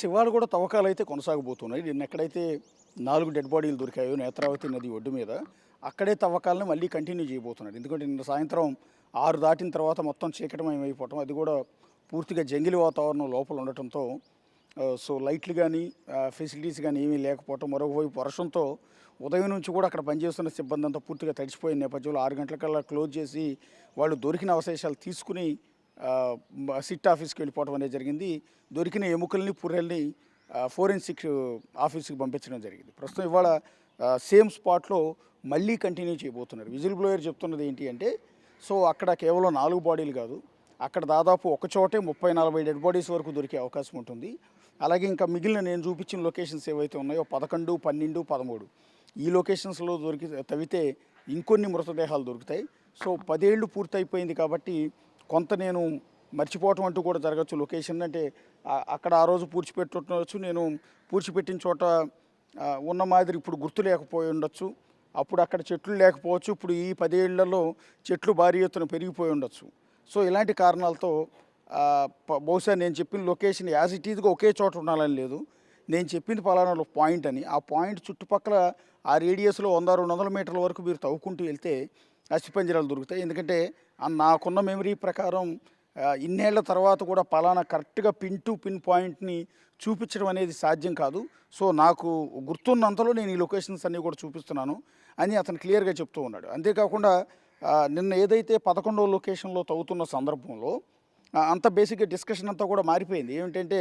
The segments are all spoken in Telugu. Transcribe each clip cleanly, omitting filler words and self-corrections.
శివాలు కూడా తవ్వకాలైతే కొనసాగబోతున్నాయి. నిన్నెక్కడైతే 4 డెడ్ బాడీలు దొరికాయో నేత్రావతి నది ఒడ్డు మీద, అక్కడే తవ్వకాలను మళ్ళీ కంటిన్యూ చేయబోతున్నారు. ఎందుకంటే నిన్న సాయంత్రం 6 దాటిన తర్వాత మొత్తం చీకటమయమైపోవటం, అది కూడా పూర్తిగా జంగిలి వాతావరణం లోపల ఉండటంతో సో లైట్లు కానీ ఫెసిలిటీస్ కానీ ఏమీ లేకపోవటం, మరొకవైపు వర్షంతో ఉదయం నుంచి కూడా అక్కడ పనిచేస్తున్న సిబ్బంది అంతా పూర్తిగా తడిచిపోయిన నేపథ్యంలో 6 గంటలకల్లా క్లోజ్ చేసి వాళ్ళు దొరికిన అవశేషాలు తీసుకుని సిట్ ఆఫీస్కి వెళ్ళిపోవడం అనేది జరిగింది. దొరికిన ఎముకల్ని పుర్రెల్ని ఫోరెన్సిక్ ఆఫీస్కి పంపించడం జరిగింది. ప్రస్తుతం ఇవాళ సేమ్ స్పాట్లో మళ్ళీ కంటిన్యూ చేయబోతున్నారు. విజిల్ బ్లోయర్ చెప్తున్నది ఏంటి అంటే, సో అక్కడ కేవలం 4 బాడీలు కాదు, అక్కడ దాదాపు ఒక చోటే 30-40 డెడ్ బాడీస్ వరకు దొరికే అవకాశం ఉంటుంది. అలాగే ఇంకా మిగిలిన నేను చూపించిన లొకేషన్స్ ఏవైతే ఉన్నాయో 11, 12, 13 ఈ లొకేషన్స్లో తవ్వితే ఇంకొన్ని మృతదేహాలు దొరుకుతాయి. సో 10 ఏళ్ళు పూర్తయిపోయింది కాబట్టి కొంత నేను మర్చిపోవటం అంటూ కూడా జరగచ్చు. లొకేషన్ అంటే అక్కడ ఆ రోజు పూడ్చిపెట్టవచ్చు, నేను పూడ్చిపెట్టిన చోట ఉన్న మాదిరి ఇప్పుడు గుర్తు లేకపోయి ఉండొచ్చు, అప్పుడు అక్కడ చెట్లు లేకపోవచ్చు, ఇప్పుడు ఈ 10 ఏళ్లలో చెట్లు భారీ ఎత్తున పెరిగిపోయి ఉండొచ్చు. సో ఇలాంటి కారణాలతో బహుశా నేను చెప్పిన లొకేషన్ యాజ్ ఇట్ ఈజ్గా ఒకే చోట ఉండాలని లేదు, నేను చెప్పింది పలానా పాయింట్ అని, ఆ పాయింట్ చుట్టుపక్కల ఆ రేడియస్లో 100-200 మీటర్ల వరకు మీరు తవ్వుకుంటూ వెళ్తే అస్థిపంజరాలు దొరుకుతాయి. ఎందుకంటే నాకున్న మెమరీ ప్రకారం ఇన్నేళ్ల తర్వాత కూడా పలానా కరెక్ట్గా పిన్ టు పిన్ పాయింట్ని చూపించడం అనేది సాధ్యం కాదు. సో నాకు గుర్తున్నంతలో నేను ఈ లొకేషన్స్ అన్నీ కూడా చూపిస్తున్నాను అని అతను క్లియర్గా చెప్తూ ఉన్నాడు. అంతేకాకుండా నిన్న ఏదైతే 11వ లొకేషన్లో తవ్వుతున్న సందర్భంలో అంత బేసిక్గా డిస్కషన్ అంతా కూడా మారిపోయింది. ఏమిటంటే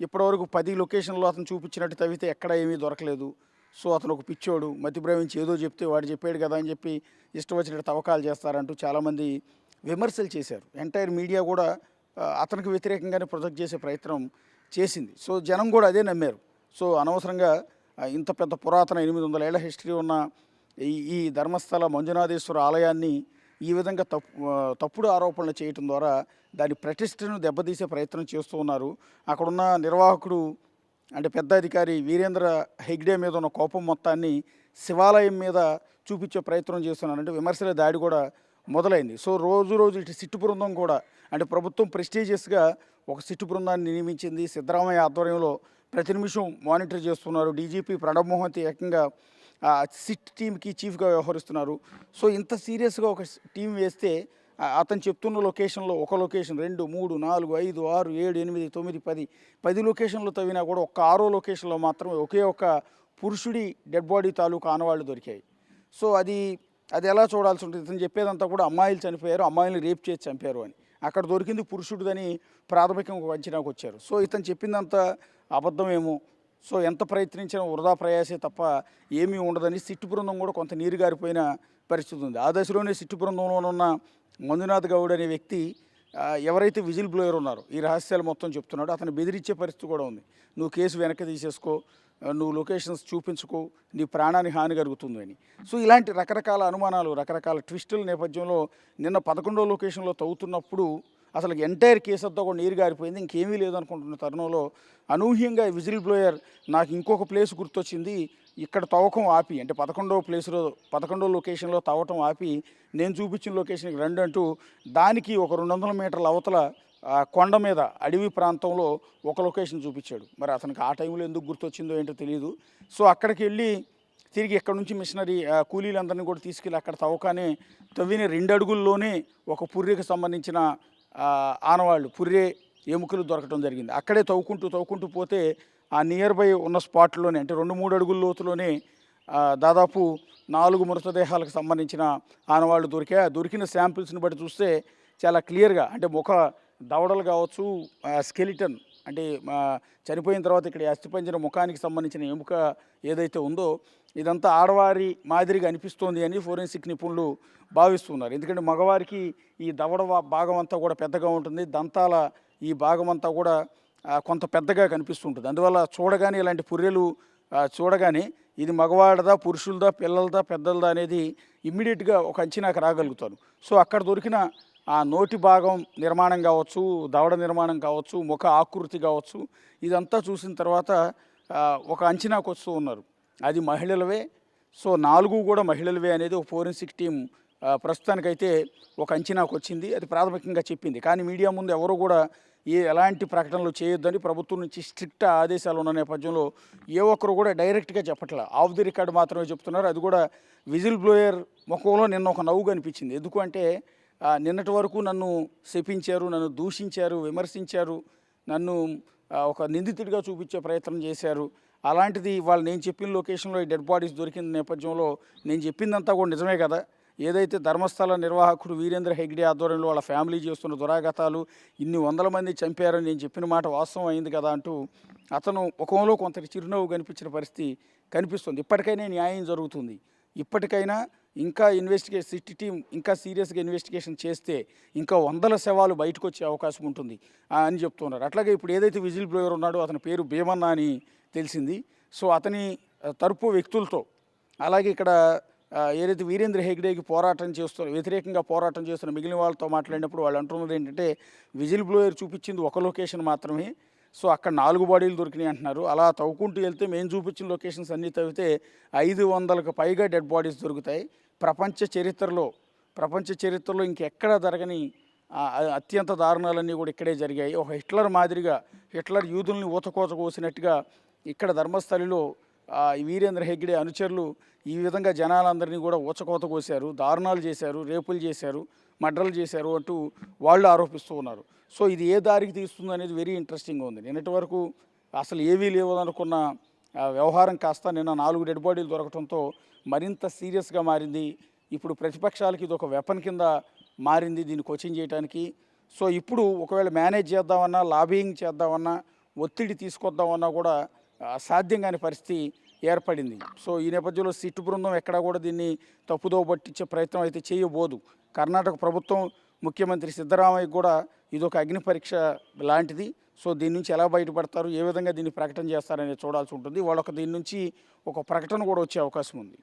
ఇప్పటివరకు 10 లొకేషన్లో అతను చూపించినట్టు తవ్వితే ఎక్కడ ఏమీ దొరకలేదు, సో అతను ఒక పిచ్చోడు, మతి భ్రమించి ఏదో చెప్తే వాడు చెప్పాడు కదా అని చెప్పి ఇష్టం వచ్చినట్టు తవ్వకాలు చేస్తారంటూ చాలామంది విమర్శలు చేశారు. ఎంటైర్ మీడియా కూడా అతనికి వ్యతిరేకంగానే ప్రొజెక్ట్ చేసే ప్రయత్నం చేసింది. సో జనం కూడా అదే నమ్మారు. సో అనవసరంగా ఇంత పెద్ద పురాతన 800 ఏళ్ల హిస్టరీ ఉన్న ఈ ధర్మస్థల మంజునాథేశ్వర ఆలయాన్ని ఈ విధంగా తప్పుడు ఆరోపణలు చేయటం ద్వారా దాని ప్రతిష్టను దెబ్బతీసే ప్రయత్నం చేస్తూ ఉన్నారు. అక్కడున్న నిర్వాహకుడు అంటే పెద్ద అధికారి వీరేంద్ర హెగ్డే మీద ఉన్న కోపం మొత్తాన్ని శివాలయం మీద చూపించే ప్రయత్నం చేస్తున్నారంటే విమర్శల దాడి కూడా మొదలైంది. సో రోజు ఇటు సిట్టు బృందం కూడా అంటే ప్రభుత్వం ప్రెస్టీజియస్గా ఒక సిట్టు బృందాన్ని నియమించింది. సిద్ధరామయ్య ఆధ్వర్యంలో ప్రతి నిమిషం మానిటర్ చేస్తున్నారు. డీజీపీ ప్రణబ్ మోహంతి ఏకంగా సిట్ టీమ్కి చీఫ్గా వ్యవహరిస్తున్నారు. సో ఇంత సీరియస్గా ఒక టీం వేస్తే అతను చెప్తున్న లొకేషన్లో ఒక లొకేషన్ 2, 3, 4, 5, 6, 7, 8, 9, 10 లొకేషన్లు తవ్వినా కూడా ఒక్క 6వ లొకేషన్లో మాత్రమే ఒకే ఒక పురుషుడి డెడ్ బాడీ తాలూకు ఆనవాళ్ళు దొరికాయి. సో అది ఎలా చూడాల్సి ఉంటుంది? ఇతను చెప్పేదంతా కూడా అమ్మాయిలు చనిపోయారు, అమ్మాయిలు రేప్ చేసి చంపారు అని. అక్కడ దొరికింది పురుషుడిదని ప్రాథమికంగా అంచనాకు వచ్చారు. సో ఇతను చెప్పిందంతా అబద్ధమేమో, సో ఎంత ప్రయత్నించినా వృధా ప్రయాసే తప్ప ఏమీ ఉండదని సిట్టు బృందం కూడా కొంత నీరు గారిపోయిన పరిస్థితి ఉంది. ఆ దశలోనే సిట్టు బృందంలోనున్న మంజునాథ్ గౌడ్ అనే వ్యక్తి ఎవరైతే విజిల్ బ్లోయర్ ఉన్నారో ఈ రహస్యాలు మొత్తం చెప్తున్నాడో అతను బెదిరించే పరిస్థితి కూడా ఉంది. నువ్వు కేసు వెనక్కి తీసేసుకో, నువ్వు లొకేషన్స్ చూపించుకో, నీ ప్రాణానికి హాని కలుగుతుంది అని. సో ఇలాంటి రకరకాల అనుమానాలు, రకరకాల ట్విస్టుల నేపథ్యంలో నిన్న 11వ లొకేషన్లో తవ్వుతున్నప్పుడు అసలు ఎంటైర్ కేసు అంతా కూడా నీరు గారిపోయింది, ఇంకేమీ లేదనుకుంటున్న తరుణంలో అనూహ్యంగా విజిల్ బ్లోయర్ నాకు ఇంకొక ప్లేస్ గుర్తొచ్చింది, ఇక్కడ తవ్వకం ఆపి అంటే 11వ లొకేషన్లో తవ్వటం ఆపి నేను చూపించిన లొకేషన్కి రండి అంటూ దానికి ఒక 200 మీటర్ల అవతల కొండ మీద అడవి ప్రాంతంలో ఒక లొకేషన్ చూపించాడు. మరి అతనికి ఆ టైంలో ఎందుకు గుర్తొచ్చిందో ఏంటో తెలియదు. సో అక్కడికి వెళ్ళి తిరిగి ఇక్కడ నుంచి మిషనరీ కూలీలందరినీ కూడా తీసుకెళ్ళి అక్కడ తవ్వకానే తవ్విన 2 అడుగుల్లోనే ఒక పుర్రెకి సంబంధించిన ఆనవాళ్ళు, పుర్రె ఎముకలు దొరకడం జరిగింది. అక్కడే తవ్వుకుంటూ పోతే ఆ నియర్ బై ఉన్న స్పాట్లోనే అంటే 2-3 అడుగుల లోతులోనే దాదాపు 4 మృతదేహాలకు సంబంధించిన ఆనవాళ్ళు దొరికాయి. దొరికిన శాంపిల్స్ని బట్టి చూస్తే చాలా క్లియర్గా అంటే ముఖ దవడలు కావచ్చు, స్కెలిటన్ అంటే చనిపోయిన తర్వాత ఇక్కడ అస్థిపంజర ముఖానికి సంబంధించిన ఎముక ఏదైతే ఉందో ఇదంతా ఆడవారి మాదిరిగా అనిపిస్తోంది అని ఫోరెన్సిక్ నిపుణులు భావిస్తున్నారు. ఎందుకంటే మగవారికి ఈ దవడ భాగం అంతా కూడా పెద్దగా ఉంటుంది, దంతాల ఈ భాగం అంతా కూడా కొంత పెద్దగా కనిపిస్తుంటుంది. అందువల్ల చూడగానే ఇలాంటి పుర్రెలు చూడగానే ఇది మగవాడదా, పురుషులదా, పిల్లలదా, పెద్దలదా అనేది ఇమ్మీడియట్గా ఒక అంచనాకు రాగలుగుతాను. సో అక్కడ దొరికిన ఆ నోటి భాగం నిర్మాణం కావచ్చు, దవడ నిర్మాణం కావచ్చు, ముఖ ఆకృతి కావచ్చు, ఇదంతా చూసిన తర్వాత ఒక అంచనాకు వస్తూ ఉన్నారు అది మహిళలవే. సో 4 కూడా మహిళలవే అనేది ఒక ఫోరెన్సిక్ టీం ప్రస్తుతానికైతే ఒక అంచనాకు వచ్చింది, అది ప్రాథమికంగా చెప్పింది. కానీ మీడియా ముందు ఎవరు కూడా ఎలాంటి ప్రకటనలు చేయొద్దని ప్రభుత్వం నుంచి స్ట్రిక్ట్ ఆదేశాలు ఉన్న నేపథ్యంలో ఏ ఒక్కరు కూడా డైరెక్ట్గా చెప్పట్లే, ఆఫ్ ది రికార్డ్ మాత్రమే చెప్తున్నారు. అది కూడా విజిల్ బ్లోయర్ ముఖంలో నిన్న ఒక నవ్వు కనిపించింది. ఎందుకు అంటే నిన్నటి వరకు నన్ను శపించారు, నన్ను దూషించారు, విమర్శించారు, నన్ను ఒక నిందితుడిగా చూపించే ప్రయత్నం చేశారు. అలాంటిది వాళ్ళు నేను చెప్పిన లొకేషన్లో ఈ డెడ్ బాడీస్ దొరికిన నేపథ్యంలో నేను చెప్పిందంతా కూడా నిజమే కదా, ఏదైతే ధర్మస్థల నిర్వాహకుడు వీరేంద్ర హెగ్డే ఆధ్వర్యంలో వాళ్ళ ఫ్యామిలీ చేస్తున్న దురాఘాతాలు, ఇన్ని వందల మంది చంపారని నేను చెప్పిన మాట వాస్తవం అయింది కదా అంటూ అతను ముఖంలో కొంత చిరునవ్వు కనిపించిన పరిస్థితి కనిపిస్తుంది. ఇప్పటికైనా న్యాయం జరుగుతుంది, ఇప్పటికైనా ఇంకా సిటీ టీం ఇంకా సీరియస్గా ఇన్వెస్టిగేషన్ చేస్తే ఇంకా వందల శవాలు బయటకు వచ్చే అవకాశం ఉంటుంది అని చెప్తున్నారు. అట్లాగే ఇప్పుడు ఏదైతే విజిల్ బ్లోయర్ ఉన్నాడో అతని పేరు భీమన్న అని తెలిసింది. సో అతని తరపు వ్యక్తులతో, అలాగే ఇక్కడ ఏదైతే వీరేంద్ర హెగ్డేకి వ్యతిరేకంగా పోరాటం చేస్తున్న మిగిలిన వాళ్ళతో మాట్లాడినప్పుడు వాళ్ళు అంటున్నది ఏంటంటే, విజిల్ బ్లోయర్ చూపించింది ఒక లొకేషన్ మాత్రమే, సో అక్కడ 4 బాడీలు దొరికినాయి అంటున్నారు. అలా తవ్వుకుంటూ వెళ్తే మేము చూపించిన లొకేషన్స్ అన్నీ తవ్వితే 500కు పైగా డెడ్ బాడీస్ దొరుకుతాయి. ప్రపంచ చరిత్రలో ఇంకెక్కడా జరగని అత్యంత దారుణాలన్నీ కూడా ఇక్కడే జరిగాయి. ఒక హిట్లర్ మాదిరిగా, హిట్లర్ యూదుల్ని ఊతకోత కోసినట్టుగా ఇక్కడ ధర్మస్థలిలో వీరేంద్ర హెగ్డే అనుచరులు ఈ విధంగా జనాలందరినీ కూడా ఊచకోత కోశారు, దారుణాలు చేశారు, రేపులు చేశారు, మర్డర్లు చేశారు అంటూ వాళ్ళు ఆరోపిస్తూ ఉన్నారు. సో ఇది ఏ దారికి తీస్తుంది అనేది వెరీ ఇంట్రెస్టింగ్గా ఉంది. నిన్నటి వరకు అసలు ఏవీ లేవు అనుకున్న వ్యవహారం కాస్త నిన్న 4 డెడ్ బాడీలు దొరకడంతో మరింత సీరియస్గా మారింది. ఇప్పుడు ప్రతిపక్షాలకి ఇది ఒక వెపన్ కింద మారింది దీన్ని కోచింగ్ చేయడానికి. సో ఇప్పుడు ఒకవేళ మేనేజ్ చేద్దామన్నా, లాబియింగ్ చేద్దామన్నా, ఒత్తిడి తీసుకొద్దామన్నా కూడా సాధ్యం కాని పరిస్థితి ఏర్పడింది. సో ఈ నేపథ్యంలో సిట్ బృందం ఎక్కడా కూడా దీన్ని తప్పుదో పట్టించే ప్రయత్నం అయితే చేయబోదు. కర్ణాటక ప్రభుత్వం ముఖ్యమంత్రి సిద్ధరామయ్య కూడా ఇదొక అగ్ని పరీక్ష లాంటిది. సో దీని నుంచి ఎలా బయటపడతారు, ఏ విధంగా దీన్ని ప్రకటన చేస్తారనేది చూడాల్సి ఉంటుంది. వాళ్ళొక దీని నుంచి ఒక ప్రకటన కూడా వచ్చే అవకాశం ఉంది.